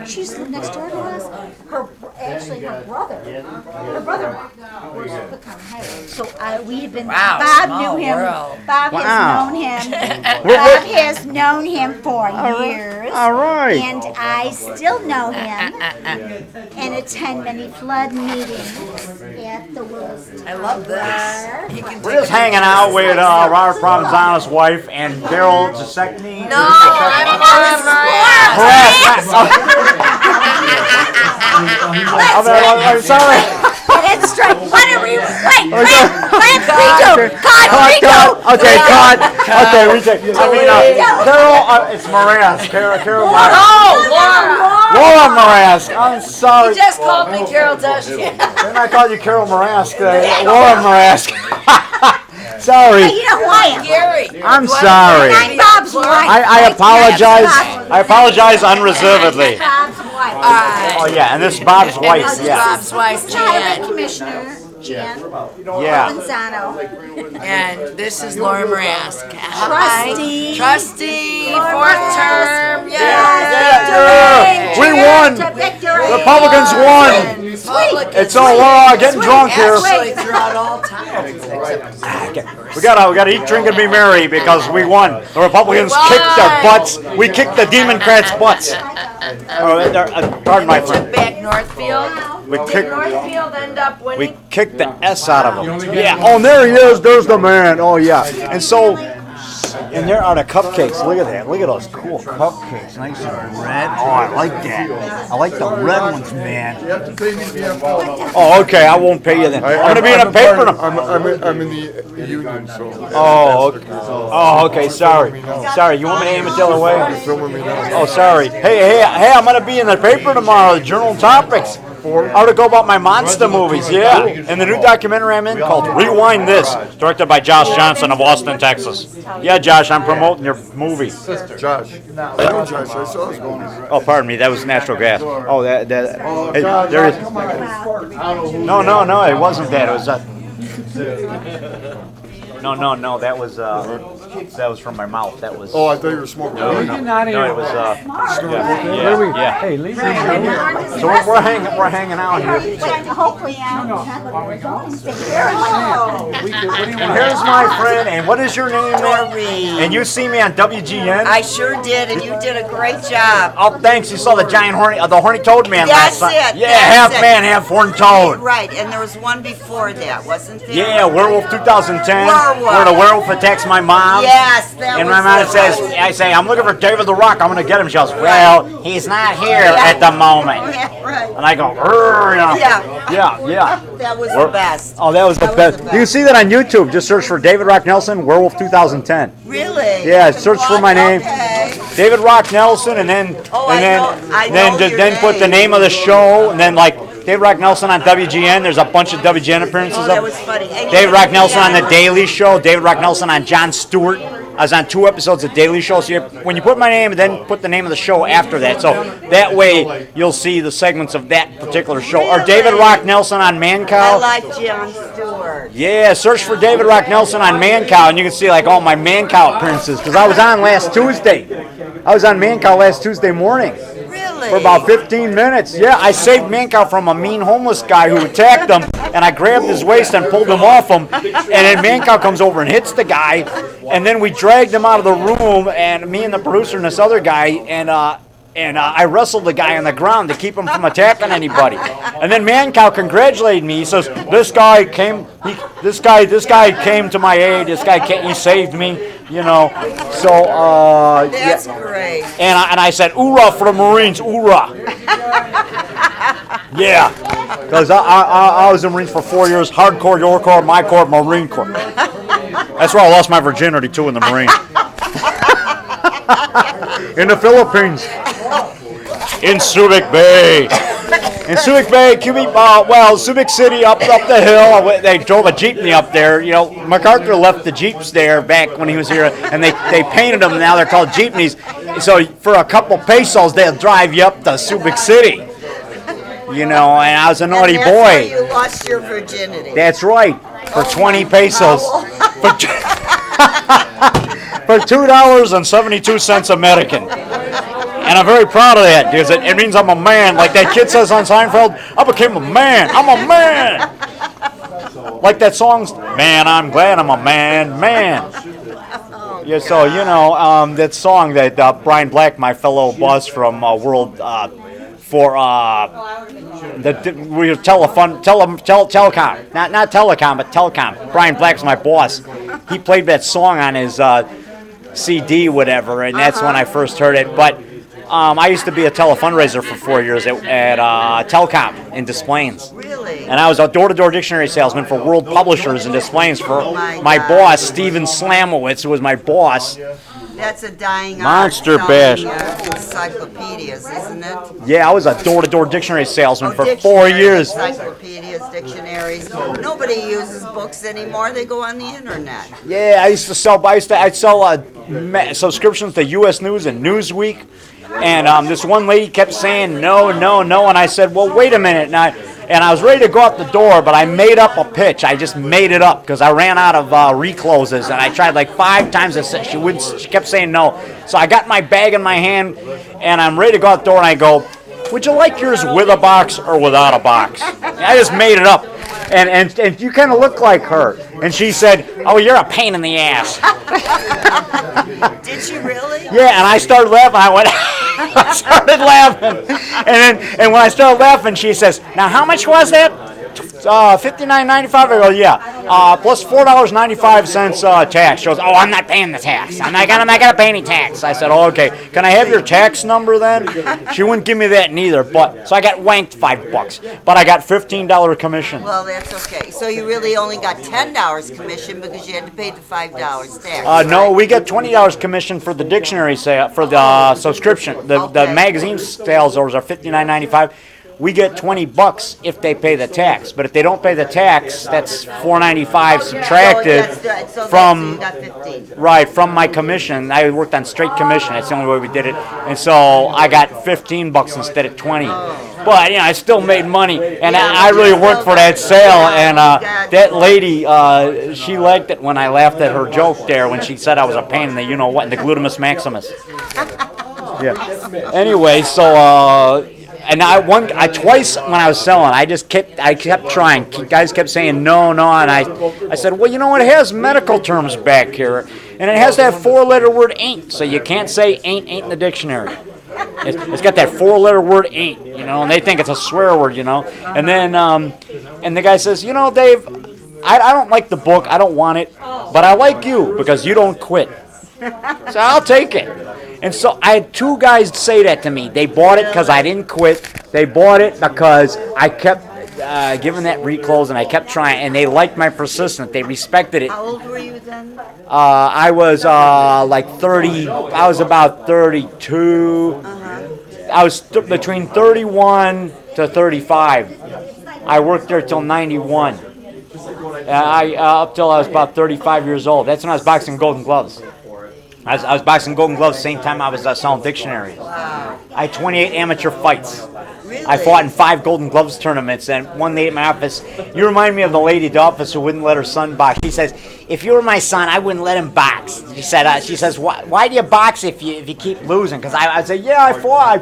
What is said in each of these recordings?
She's next door to us. Her brother works at Pecan Highway. So we have been. Wow, Bob small knew him. world. Bob Wow. has known him. Bob has known him for years. All right. And I still know him and attend many flood meetings at the Willis. I love this. He can We're just hanging out with Robert Provenzano's wife and Daryl Giuseppe. No, I'm Laura I'm sorry. That's right. What are we? Wait, Rico. Okay, cut. Okay, retake. I mean, Carol, it's Morass. Carol Morass. Laura Morass. I'm sorry. You just called me Carol Dusty. Then I called you Carol Morass today. Laura Morass. Sorry. You know who I am. Gary. I'm sorry. I'm Bob's wife. I apologize. I apologize unreservedly. Bob's wife. Oh yeah, and this is Bob's wife. This is Yeah. Bob's wife, Highway Jan. Commissioner Jan Yeah. Provenzano. And this is Laura Marask. Trustee. Trustee, Laura fourth Marask. term. Yes, We won. Victory. Republicans won. It's all getting drunk here. Actually, throughout all time. We gotta eat, drink, and be merry because we won. The Republicans kicked their butts. We kicked the Democrats' butts. Pardon my friend. Back Northfield. We Did kicked. Northfield end up winning? We kicked the S out of him. Yeah. Oh, and there he is. There's the man. Oh yeah. And so, and there are the cupcakes. Look at that. Look at those cool cupcakes. Nice and red. Oh, I like that. I like the red ones, man. Oh, okay. I won't pay you then. I'm gonna be in a paper. I'm in the union, so. Oh, okay. Oh, okay. Sorry. Sorry. You want me to aim it the other way? Filming me now. Oh, sorry. Hey! I'm gonna be in the paper tomorrow. The Journal Topics. Article about my monster movies. Yeah, and the new documentary I'm in called "Rewind This," directed by Josh Johnson of Austin, Texas. Yeah, Josh, I'm promoting your movie. Josh. I know Josh. I saw his movie. Oh, pardon me. That was natural gas. Oh, that. Hey, there is. No. It wasn't that. It was. No. That was from my mouth. That was. Oh, I thought you were smoking. No, it was. Yeah. Hey, leave me. So we're hanging out here. Hopefully, And here's my friend. And what is your name, Maureen. And you see me on WGN. I sure did, and you did a great job. Oh, thanks. You saw the giant the horny toad man last That's night. it. Yeah, That's half it. man, half horned toad. Right, and there was one before that, wasn't there? Yeah, Werewolf 2010. Werewolf. Where the werewolf attacks my mom. Yes, that And was my mom it. says, I say, I'm looking for David the Rock. I'm going to get him. She goes, well, he's not here at the moment. Yeah, right. And I go, "Urgh," you know. Yeah. That was the best. Oh, that was the best. You can see that on YouTube. Just search for David Rock Nelson, Werewolf 2010. Really? Yeah, search for my name. Okay. David Rock Nelson, and then I know your then put the name. name of the show, and then like David Rock Nelson on WGN. There's a bunch of WGN appearances. Oh, that was funny. And David Rock Nelson on the Daily Show. David Rock Nelson on Jon Stewart. I was on 2 episodes of Daily Show. So when you put my name, and then put the name of the show after that, so that way you'll see the segments of that particular show. Or David Rock Nelson on Man I Cow. like Jon Stewart. Yeah, search for David Rock Nelson on Man Cow, and you can see like all my Man Cow appearances. Because I was on last Tuesday. I was on Man Cow last Tuesday morning. Really? For about 15 minutes. Yeah, I saved Mancow from a mean homeless guy who attacked him, and I grabbed his waist and pulled him off him, and then Mancow comes over and hits the guy, and then we dragged him out of the room, and me and the producer and this other guy, and I wrestled the guy on the ground to keep him from attacking anybody. And then Mancow congratulated me. He says, this guy came to my aid. This guy he saved me, you know. So That's great. and I said, "Oorah for the Marines, oorah!" Yeah, because I was in the Marines for 4 years. Hardcore, your corps, my corps, Marine Corps. That's where I lost my virginity too, in the Marines. In the Philippines. In Subic Bay. In Subic Bay, Subic City, up the hill. They drove a jeepney up there. You know, MacArthur left the jeeps there back when he was here, and they painted them. Now they're called jeepneys. So for a couple pesos, they'll drive you up to Subic City. You know, and I was a naughty and boy. that's how you lost your virginity. That's right. For 20 pesos. For $2.72 American. And I'm very proud of that because it means I'm a man. Like that kid says on Seinfeld, I became a man. I'm a man. Like that song's, man, I'm glad I'm a man. Yeah, so, that song that Brian Black, my fellow boss from World, telecom, not telecom, but telecom. Brian Black's my boss. He played that song on his CD, whatever, and that's when I first heard it. But I used to be a telefundraiser for 4 years at Telecom in Des Plaines. Really? And I was a door-to-door dictionary salesman for World Publishers in Des Plaines for my boss, Steven Slamowitz, who was my boss. That's a dying Monster art, Bash. Encyclopedias, isn't it? Yeah, I was a door-to-door dictionary salesman for 4 Dictionaries, years. Encyclopedias, dictionaries. Nobody uses books anymore. They go on the internet. Yeah, I'd sell subscriptions to U.S. News and Newsweek. And this one lady kept saying no, and I said, well, wait a minute. And I was ready to go out the door, but I made up a pitch. I just made it up because I ran out of recloses, and I tried like 5 times. She kept saying no. So I got my bag in my hand, and I'm ready to go out the door, and I go, would you like yours with a box or without a box? I just made it up. And you kind of look like her. And she said, oh, you're a pain in the ass. Did she really? Yeah, and I started laughing. I went, I started laughing. And when I started laughing, she says, now how much was that? $59.95. I go, yeah. Plus $4.95 tax. She goes, oh, I'm not paying the tax. I'm not gonna pay any tax. I said, oh, okay. Can I have your tax number then? She wouldn't give me that neither. So I got wanked $5, but I got $15 commission. Well, that's okay. So you really only got $10 commission because you had to pay the $5 tax. No, we get $20 commission for the dictionary sale, for the subscription. The magazine sales are $59.95. We get $20 if they pay the tax, but if they don't pay the tax, that's $4.95 subtracted from from my commission. I worked on straight commission. That's the only way we did it, and so I got $15 instead of $20. But I still made money, and I really worked for that sale. And that lady, she liked it when I laughed at her joke there when she said I was a pain in the in the glutamus maximus. Yeah. Anyway, so. And twice when I was selling, I kept trying. Guys kept saying no, and I said, well, it has medical terms back here, and it has that 4-letter word ain't, so you can't say ain't in the dictionary. It's got that 4-letter word ain't, and they think it's a swear word, And then, and the guy says, Dave, I don't like the book, I don't want it, but I like you because you don't quit. So I'll take it. And so I had 2 guys say that to me. They bought it because I didn't quit. They bought it because I kept giving that reclose and I kept trying. And they liked my persistence. They respected it. How old were you then? I was like 30. I was about 32. I was between 31 to 35. I worked there till 91. Up till I was about 35 years old. That's when I was boxing Golden Gloves. I was boxing Golden Gloves the same time I was selling dictionaries. Wow. I had 28 amateur fights. Really? I fought in 5 Golden Gloves tournaments, and one lady in my office, you remind me of the lady at the office who wouldn't let her son box. She says, if you were my son, I wouldn't let him box. She says, why do you box if you keep losing? Because I say, yeah, I fought.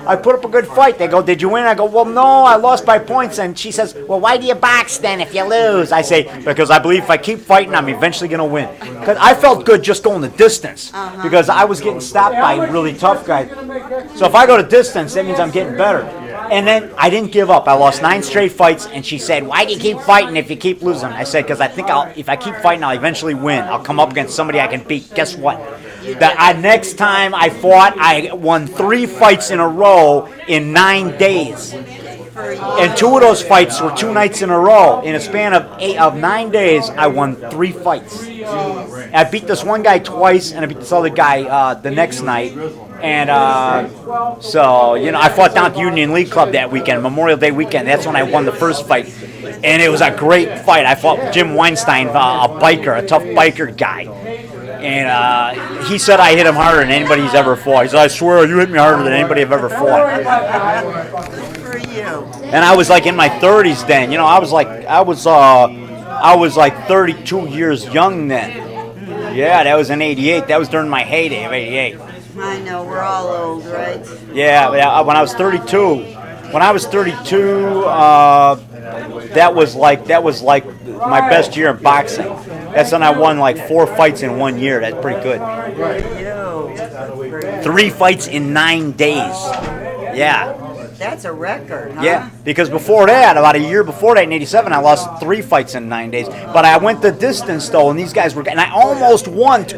I put up a good fight. They go, did you win? I go, well, no, I lost by points. And she says, well, why do you box then if you lose? I say, because I believe if I keep fighting, I'm eventually going to win. Because I felt good just going the distance because I was getting stopped by really tough guys. So if I go to distance, that means I'm getting better. And then I didn't give up. I lost 9 straight fights, and she said, why do you keep fighting if you keep losing? I said, because I think if I keep fighting, I'll eventually win. I'll come up against somebody I can beat. Guess what? Next time I fought, I won 3 fights in a row in 9 days. And 2 of those fights were 2 nights in a row. In a span of 9 days, I won 3 fights. I beat this one guy twice, and I beat this other guy the next night. And so, I fought down at the Union League Club that weekend, Memorial Day weekend. That's when I won the first fight. And it was a great fight. I fought Jim Weinstein, a biker, a tough biker guy. And he said I hit him harder than anybody he's ever fought. He said, I swear, you hit me harder than anybody I've ever fought. Good for you. And I was like in my 30s then. I was like 32 years young then. Yeah, that was in '88. That was during my heyday of '88. I know, we're all old, right? Yeah, yeah. When I was 32, that was like my best year in boxing. That's when I won like 4 fights in 1 year. That's pretty good. 3 fights in 9 days. Yeah. That's a record, huh? Yeah, because before that, about a year before that, in '87, I lost 3 fights in 9 days. But I went the distance though, and these guys were, and I almost won. 2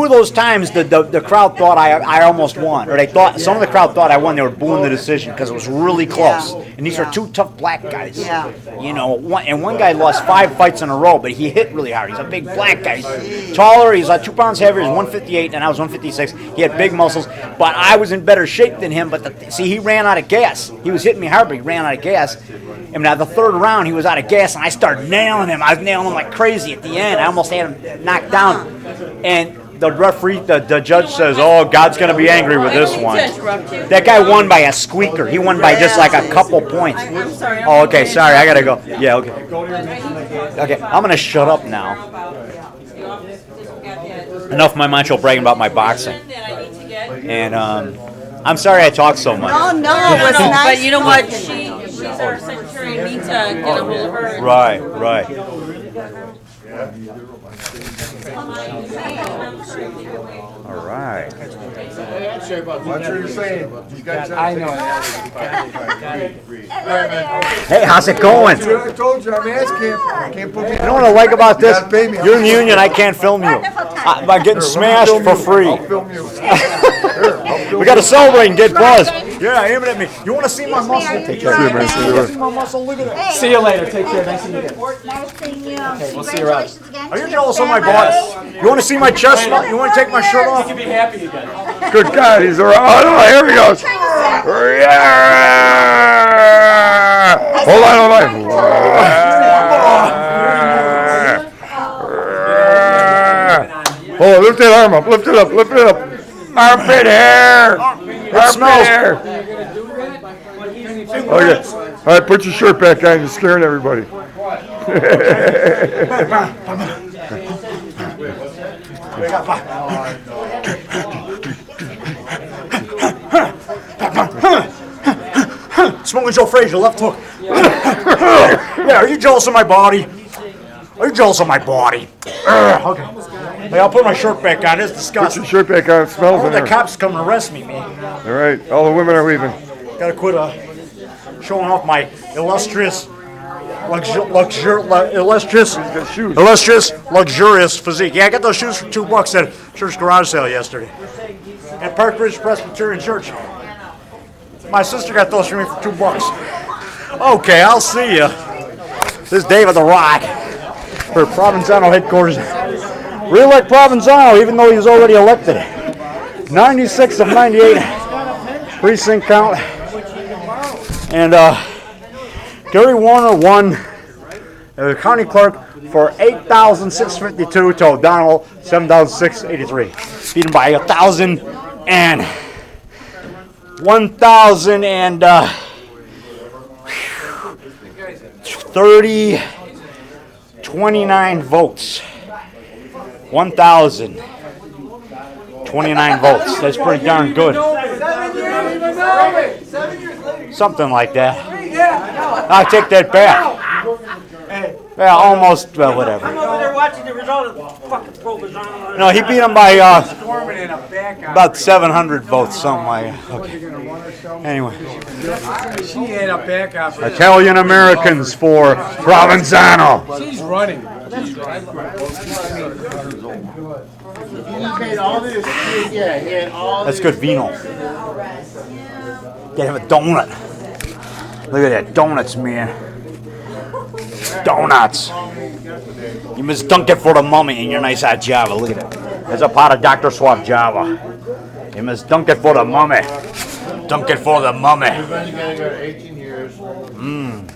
of those times, the crowd thought I almost won, or they thought some of the crowd thought I won. They were booing the decision because it was really close. Yeah. And these are 2 tough black guys. Yeah. You know, one guy lost 5 fights in a row, but he hit really hard. He's a big black guy. He's taller. He's like 2 pounds heavier. He's 158, and I was 156. He had big muscles, but I was in better shape than him. But see, he ran out of gas. He was hitting me hard, but he ran out of gas. And at the 3rd round, he was out of gas, and I started nailing him. I was nailing him like crazy at the end. I almost had him knocked down. And the referee, the judge says, "Oh, God's going to be angry with this one." That guy won by a squeaker. He won by just like a couple points. I'm sorry. Oh, okay. Sorry, I got to go. Yeah, okay. Okay, I'm going to shut up now. Enough of my macho bragging about my boxing. And I'm sorry I talk so much. Oh, no, it was nice. But you know what? She's our secretary. We need to get a hold of her. Right. All right. That's what you're saying. You guys I know. Hey, how's it going? I told you, I'm asking. I can't put me. You know what I like about this? You gotta pay me. You're in the union, I can't film you. By getting smashed for free. I'll film you. We got to celebrate and get buzz. Yeah, aim it at me. You want to see my muscle? Take care. See you, man. See you. See my muscle? Look at that. See you later. Take care. Nice to meet you. Nice seeing you. we'll see you around. Congratulations again Are to you your jealous of my family. body? You want to see my chest? You want to take my shirt off? Be happy again. Good God, he's around. Oh, no, here he goes. Yeah. Hold on. Oh, lift that arm up. Lift it up. Armpit hair. smells. Hair. Okay. All right, put your shirt back on. You're scaring everybody. Smoking Joe Frazier, left hook. Yeah, are you jealous of my body? Are you jealous of my body? Okay. Hey, I'll put my shirt back on. It's Put disgusting. your shirt back on. It smells Oh, in the there. cops come and arrest me, man. All right, all the women are leaving. Gotta quit showing off my illustrious, luxurious physique. Yeah, I got those shoes for $2 at a church garage sale yesterday at Park Ridge Presbyterian Church. My sister got those for me for $2. Okay, I'll see you. This is David the Rock for Provenzano headquarters. Re-elect Provenzano, even though he was already elected. 96 of 98 precinct count. And Gary Warner won the county clerk for 8,652 to O'Donnell 7,683. Beaten by 1,000 and 29 votes. 1,029 votes. That's pretty darn good. Something like that. I take that back. Yeah, almost, well, whatever. I'm over there watching the result of the fucking Provenzano. No, he beat him by about 700 votes, something like that. Okay. Anyway, She had a back up. Italian Americans for Provenzano. She's running. That's good vino. Gotta have a donut. Look at that, donuts, man. Donuts. You must dunk it for the mummy in your nice hot Java. Look at it. There's a pot of Dr. Swab Java. You must dunk it for the mummy. Dunk it for the mummy. Mmm.